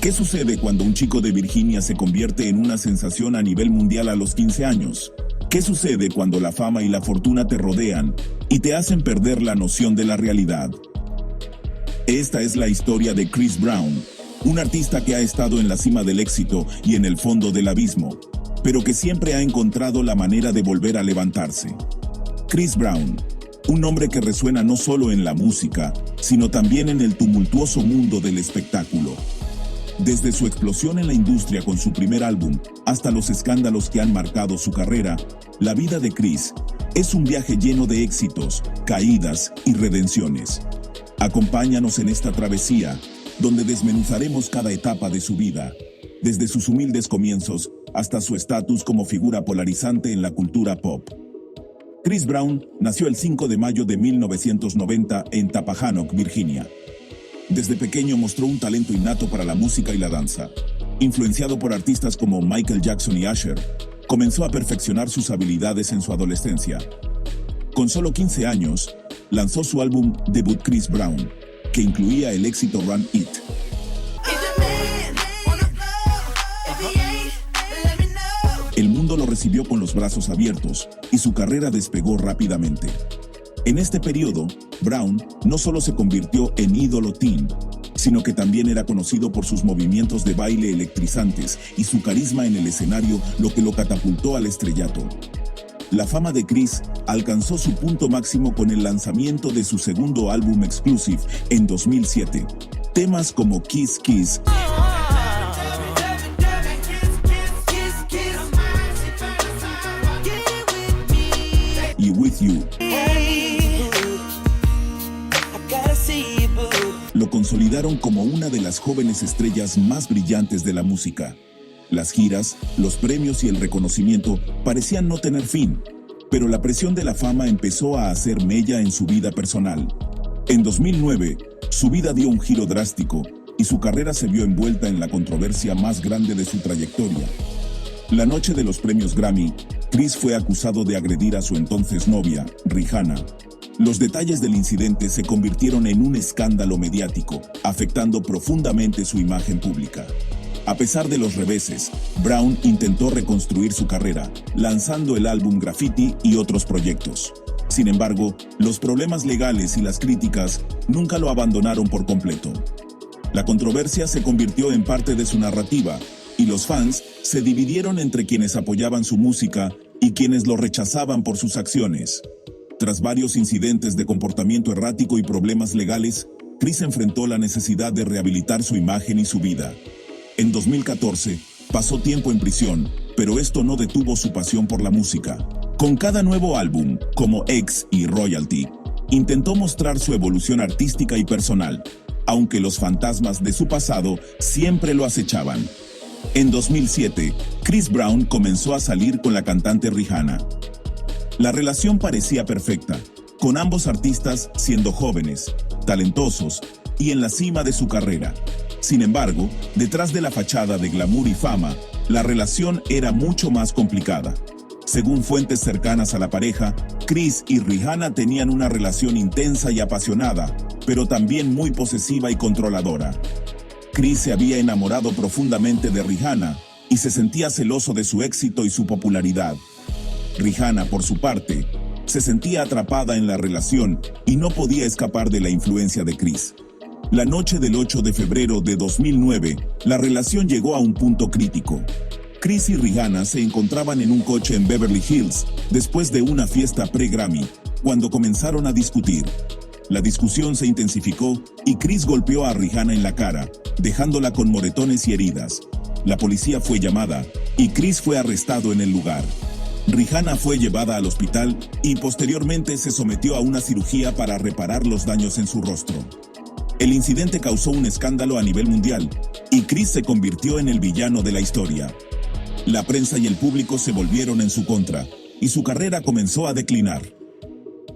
¿Qué sucede cuando un chico de Virginia se convierte en una sensación a nivel mundial a los 15 años? ¿Qué sucede cuando la fama y la fortuna te rodean y te hacen perder la noción de la realidad? Esta es la historia de Chris Brown, un artista que ha estado en la cima del éxito y en el fondo del abismo, pero que siempre ha encontrado la manera de volver a levantarse. Chris Brown, un nombre que resuena no solo en la música, sino también en el tumultuoso mundo del espectáculo. Desde su explosión en la industria con su primer álbum hasta los escándalos que han marcado su carrera, la vida de Chris es un viaje lleno de éxitos, caídas y redenciones. Acompáñanos en esta travesía, donde desmenuzaremos cada etapa de su vida, desde sus humildes comienzos hasta su estatus como figura polarizante en la cultura pop. Chris Brown nació el 5 de mayo de 1990 en Tappahannock, Virginia. Desde pequeño mostró un talento innato para la música y la danza. Influenciado por artistas como Michael Jackson y Usher, comenzó a perfeccionar sus habilidades en su adolescencia. Con solo 15 años, lanzó su álbum debut Chris Brown, que incluía el éxito Run It. El mundo lo recibió con los brazos abiertos y su carrera despegó rápidamente. En este periodo, Brown no solo se convirtió en ídolo teen, sino que también era conocido por sus movimientos de baile electrizantes y su carisma en el escenario, lo que lo catapultó al estrellato. La fama de Chris alcanzó su punto máximo con el lanzamiento de su segundo álbum Exclusive en 2007. Temas como Kiss Kiss y With You lo consolidaron como una de las jóvenes estrellas más brillantes de la música. Las giras, los premios y el reconocimiento parecían no tener fin, pero la presión de la fama empezó a hacer mella en su vida personal. En 2009, su vida dio un giro drástico y su carrera se vio envuelta en la controversia más grande de su trayectoria. La noche de los premios Grammy, Chris fue acusado de agredir a su entonces novia, Rihanna. Los detalles del incidente se convirtieron en un escándalo mediático, afectando profundamente su imagen pública. A pesar de los reveses, Brown intentó reconstruir su carrera, lanzando el álbum Graffiti y otros proyectos. Sin embargo, los problemas legales y las críticas nunca lo abandonaron por completo. La controversia se convirtió en parte de su narrativa, y los fans se dividieron entre quienes apoyaban su música y quienes lo rechazaban por sus acciones. Tras varios incidentes de comportamiento errático y problemas legales, Chris enfrentó la necesidad de rehabilitar su imagen y su vida. En 2014, pasó tiempo en prisión, pero esto no detuvo su pasión por la música. Con cada nuevo álbum, como X y Royalty, intentó mostrar su evolución artística y personal, aunque los fantasmas de su pasado siempre lo acechaban. En 2007, Chris Brown comenzó a salir con la cantante Rihanna. La relación parecía perfecta, con ambos artistas siendo jóvenes, talentosos y en la cima de su carrera. Sin embargo, detrás de la fachada de glamour y fama, la relación era mucho más complicada. Según fuentes cercanas a la pareja, Chris y Rihanna tenían una relación intensa y apasionada, pero también muy posesiva y controladora. Chris se había enamorado profundamente de Rihanna y se sentía celoso de su éxito y su popularidad. Rihanna, por su parte, se sentía atrapada en la relación y no podía escapar de la influencia de Chris. La noche del 8 de febrero de 2009, la relación llegó a un punto crítico. Chris y Rihanna se encontraban en un coche en Beverly Hills después de una fiesta pre-Grammy, cuando comenzaron a discutir. La discusión se intensificó y Chris golpeó a Rihanna en la cara, dejándola con moretones y heridas. La policía fue llamada y Chris fue arrestado en el lugar. Rihanna fue llevada al hospital y posteriormente se sometió a una cirugía para reparar los daños en su rostro. El incidente causó un escándalo a nivel mundial y Chris se convirtió en el villano de la historia. La prensa y el público se volvieron en su contra y su carrera comenzó a declinar.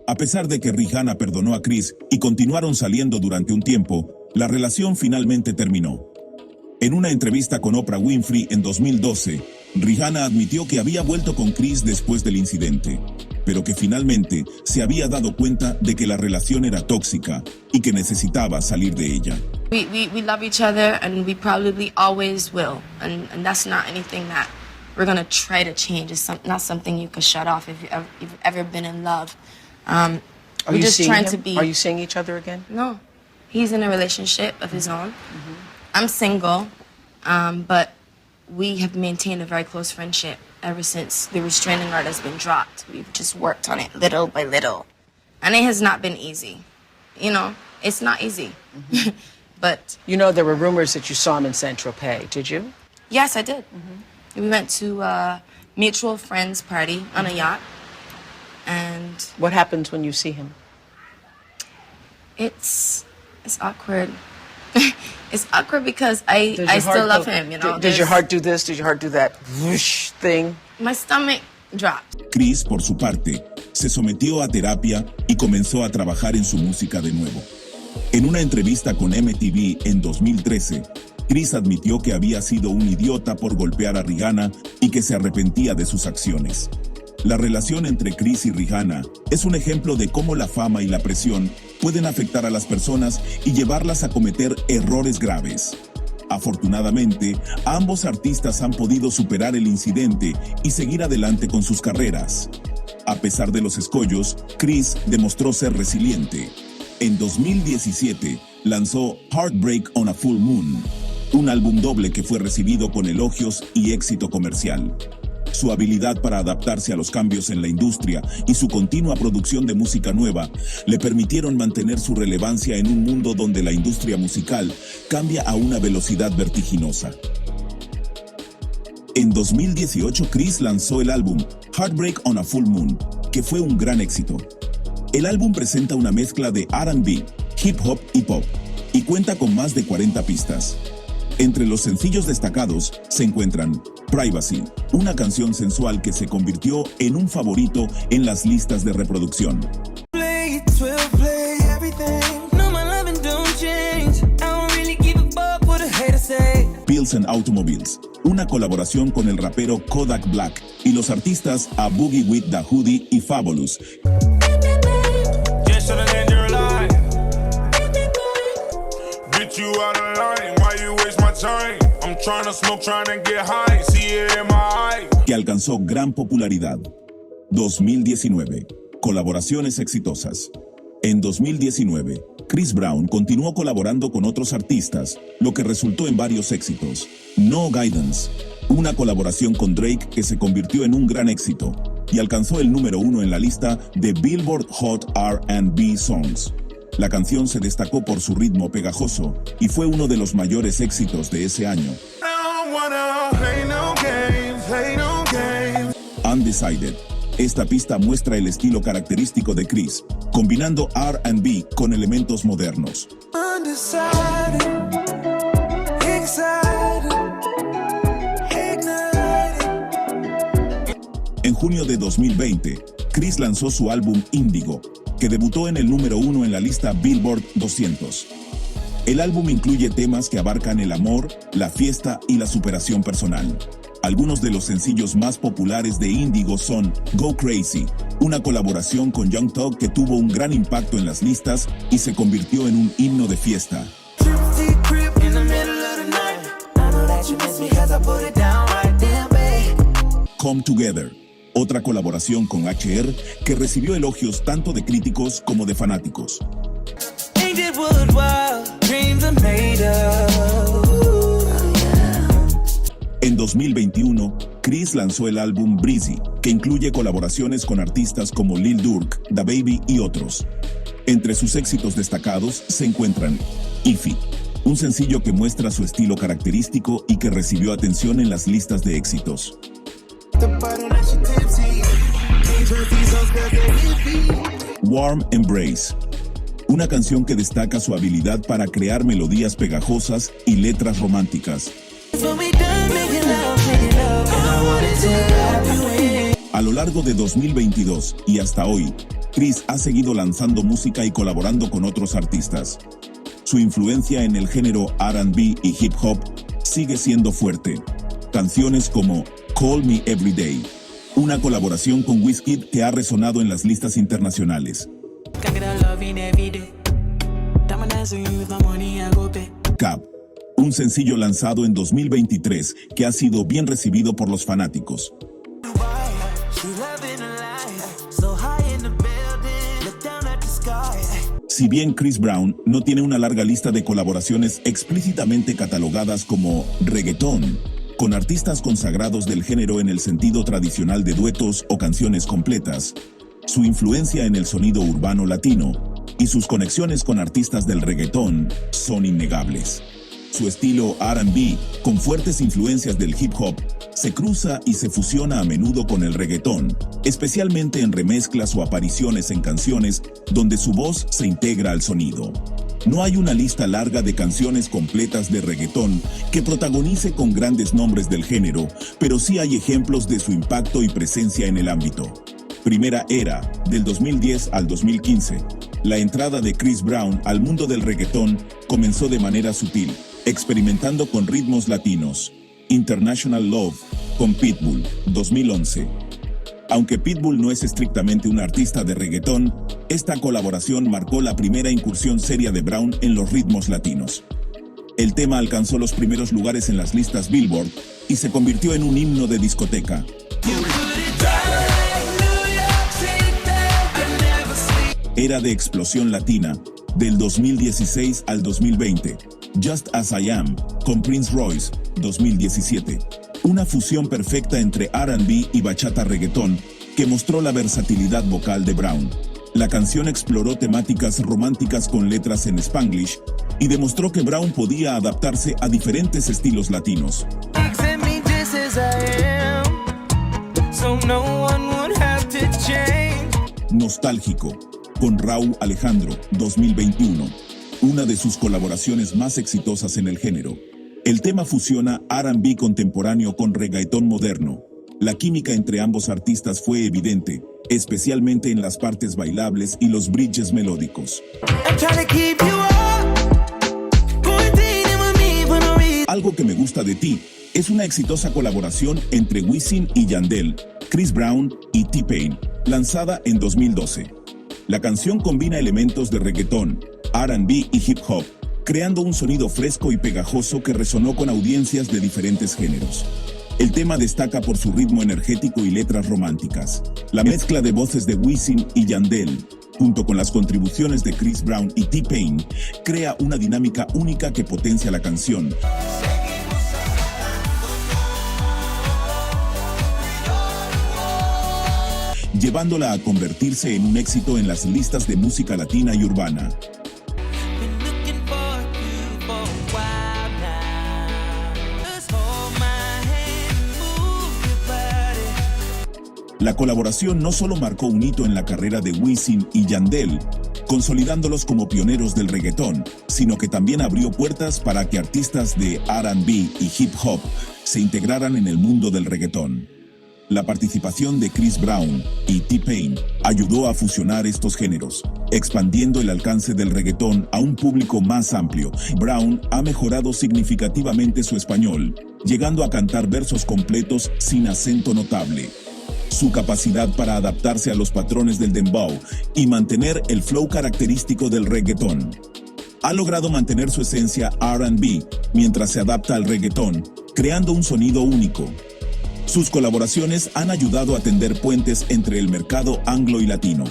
A pesar de que Rihanna perdonó a Chris y continuaron saliendo durante un tiempo, la relación finalmente terminó. En una entrevista con Oprah Winfrey en 2012, Rihanna admitió que había vuelto con Chris después del incidente, pero que finalmente se había dado cuenta de que la relación era tóxica y que necesitaba salir de ella. We love each other, and we probably always will. And that's not anything that we're going to try to change. It's not something you can shut off if you've ever been in love. Are we're you just seeing trying him? to be... Are you seeing each other again? No. He's in a relationship of his own. Mm-hmm. I'm single, but we have maintained a very close friendship ever since the restraining order has been dropped. We've just worked on it little by little. And it has not been easy. You know, it's not easy. Mm-hmm. But... You know, there were rumors that you saw him in Saint-Tropez. Did you? Yes, I did. Mm-hmm. We went to a mutual friends party on a yacht. And... What happens when you see him? It's awkward. It's awkward because I still love him, you know. Does your heart do this? Does your heart do that whoosh thing? My stomach dropped. Chris, por su parte, se sometió a terapia y comenzó a trabajar en su música de nuevo. En una entrevista con MTV en 2013, Chris admitió que había sido un idiota por golpear a Rihanna y que se arrepentía de sus acciones. La relación entre Chris y Rihanna es un ejemplo de cómo la fama y la presión pueden afectar a las personas y llevarlas a cometer errores graves. Afortunadamente, ambos artistas han podido superar el incidente y seguir adelante con sus carreras. A pesar de los escollos, Chris demostró ser resiliente. En 2017, lanzó Heartbreak on a Full Moon, un álbum doble que fue recibido con elogios y éxito comercial. Su habilidad para adaptarse a los cambios en la industria y su continua producción de música nueva le permitieron mantener su relevancia en un mundo donde la industria musical cambia a una velocidad vertiginosa. En 2018, Chris lanzó el álbum Heartbreak on a Full Moon, que fue un gran éxito. El álbum presenta una mezcla de R&B, hip hop y pop, y cuenta con más de 40 pistas. Entre los sencillos destacados se encuentran Privacy, una canción sensual que se convirtió en un favorito en las listas de reproducción. Pills and Automobiles, una colaboración con el rapero Kodak Black y los artistas A Boogie with the Hoodie y Fabulous. Que alcanzó gran popularidad. 2019. Colaboraciones exitosas. En 2019, Chris Brown continuó colaborando con otros artistas, lo que resultó en varios éxitos. No Guidance, una colaboración con Drake que se convirtió en un gran éxito y alcanzó el número 1 en la lista de Billboard Hot R&B Songs. La canción se destacó por su ritmo pegajoso y fue uno de los mayores éxitos de ese año. Undecided. Esta pista muestra el estilo característico de Chris, combinando R&B con elementos modernos. En junio de 2020, Chris lanzó su álbum Índigo, que debutó en el número 1 en la lista Billboard 200. El álbum incluye temas que abarcan el amor, la fiesta y la superación personal. Algunos de los sencillos más populares de Índigo son Go Crazy, una colaboración con Young Thug que tuvo un gran impacto en las listas y se convirtió en un himno de fiesta. Come Together, otra colaboración con HR que recibió elogios tanto de críticos como de fanáticos. En 2021, Chris lanzó el álbum Breezy, que incluye colaboraciones con artistas como Lil Durk, DaBaby y otros. Entre sus éxitos destacados se encuentran Ify, un sencillo que muestra su estilo característico y que recibió atención en las listas de éxitos. Warm Embrace, una canción que destaca su habilidad para crear melodías pegajosas y letras románticas. A lo largo de 2022 y hasta hoy, Chris ha seguido lanzando música y colaborando con otros artistas. Su influencia en el género R&B y hip hop sigue siendo fuerte. Canciones como Call Me Every Day, una colaboración con Wizkid que ha resonado en las listas internacionales. Cap, un sencillo lanzado en 2023 que ha sido bien recibido por los fanáticos. Si bien Chris Brown no tiene una larga lista de colaboraciones explícitamente catalogadas como reggaetón, con artistas consagrados del género en el sentido tradicional de duetos o canciones completas, su influencia en el sonido urbano latino y sus conexiones con artistas del reggaetón son innegables. Su estilo R&B, con fuertes influencias del hip hop, se cruza y se fusiona a menudo con el reggaetón, especialmente en remezclas o apariciones en canciones donde su voz se integra al sonido. No hay una lista larga de canciones completas de reggaetón que protagonice con grandes nombres del género, pero sí hay ejemplos de su impacto y presencia en el ámbito. Primera era, del 2010 al 2015. La entrada de Chris Brown al mundo del reggaetón comenzó de manera sutil, experimentando con ritmos latinos. International Love, con Pitbull, 2011. Aunque Pitbull no es estrictamente un artista de reggaetón, esta colaboración marcó la primera incursión seria de Brown en los ritmos latinos. El tema alcanzó los primeros lugares en las listas Billboard y se convirtió en un himno de discoteca. Era de explosión latina, del 2016 al 2020. Just As I Am, con Prince Royce, 2017. Una fusión perfecta entre R&B y bachata reggaetón que mostró la versatilidad vocal de Brown. La canción exploró temáticas románticas con letras en Spanglish y demostró que Brown podía adaptarse a diferentes estilos latinos. Nostálgico, con Rauw Alejandro, 2021. Una de sus colaboraciones más exitosas en el género. El tema fusiona R&B contemporáneo con reggaetón moderno. La química entre ambos artistas fue evidente, especialmente en las partes bailables y los bridges melódicos. Algo que me gusta de ti es una exitosa colaboración entre Wisin y Yandel, Chris Brown y T-Pain, lanzada en 2012. La canción combina elementos de reggaetón, R&B y hip hop, creando un sonido fresco y pegajoso que resonó con audiencias de diferentes géneros. El tema destaca por su ritmo energético y letras románticas. La mezcla de voces de Wisin y Yandel, junto con las contribuciones de Chris Brown y T-Pain, crea una dinámica única que potencia la canción. Llevándola a convertirse en un éxito en las listas de música latina y urbana. La colaboración no solo marcó un hito en la carrera de Wisin y Yandel, consolidándolos como pioneros del reggaetón, sino que también abrió puertas para que artistas de R&B y hip hop se integraran en el mundo del reggaetón. La participación de Chris Brown y T-Pain ayudó a fusionar estos géneros, expandiendo el alcance del reggaetón a un público más amplio. Brown ha mejorado significativamente su español, llegando a cantar versos completos sin acento notable. Su capacidad para adaptarse a los patrones del dembow y mantener el flow característico del reggaetón. Ha logrado mantener su esencia R&B mientras se adapta al reggaetón, creando un sonido único. Sus colaboraciones han ayudado a tender puentes entre el mercado anglo y latino.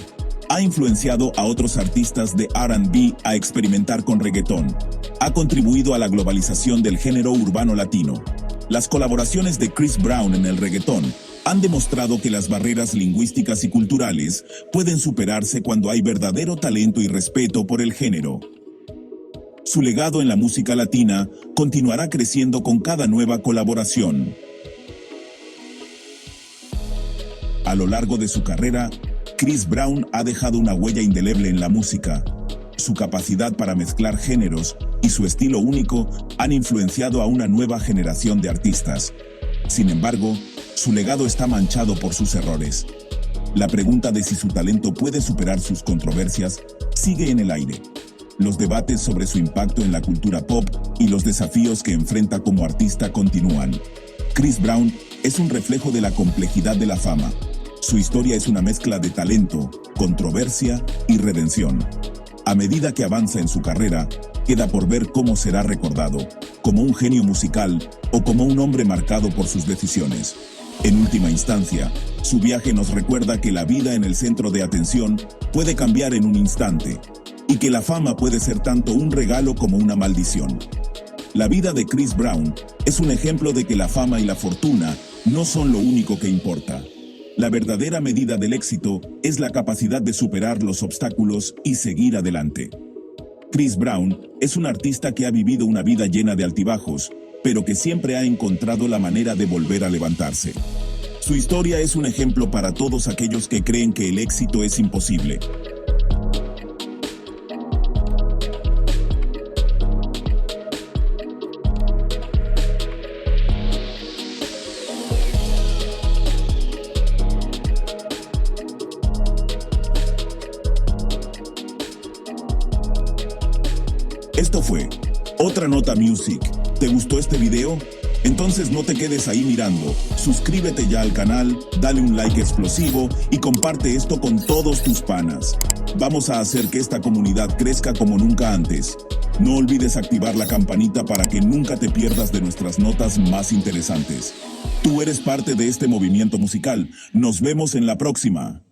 Ha influenciado a otros artistas de R&B a experimentar con reggaetón. Ha contribuido a la globalización del género urbano latino. Las colaboraciones de Chris Brown en el reggaetón han demostrado que las barreras lingüísticas y culturales pueden superarse cuando hay verdadero talento y respeto por el género. Su legado en la música latina continuará creciendo con cada nueva colaboración. A lo largo de su carrera, Chris Brown ha dejado una huella indeleble en la música. Su capacidad para mezclar géneros y su estilo único han influenciado a una nueva generación de artistas. Sin embargo, su legado está manchado por sus errores. La pregunta de si su talento puede superar sus controversias sigue en el aire. Los debates sobre su impacto en la cultura pop y los desafíos que enfrenta como artista continúan. Chris Brown es un reflejo de la complejidad de la fama. Su historia es una mezcla de talento, controversia y redención. A medida que avanza en su carrera, queda por ver cómo será recordado, como un genio musical o como un hombre marcado por sus decisiones. En última instancia, su viaje nos recuerda que la vida en el centro de atención puede cambiar en un instante y que la fama puede ser tanto un regalo como una maldición. La vida de Chris Brown es un ejemplo de que la fama y la fortuna no son lo único que importa. La verdadera medida del éxito es la capacidad de superar los obstáculos y seguir adelante. Chris Brown es un artista que ha vivido una vida llena de altibajos, pero que siempre ha encontrado la manera de volver a levantarse. Su historia es un ejemplo para todos aquellos que creen que el éxito es imposible. Esto fue Otra Nota Music. ¿Te gustó este video? Entonces no te quedes ahí mirando. Suscríbete ya al canal, dale un like explosivo y comparte esto con todos tus panas. Vamos a hacer que esta comunidad crezca como nunca antes. No olvides activar la campanita para que nunca te pierdas de nuestras notas más interesantes. Tú eres parte de este movimiento musical. Nos vemos en la próxima.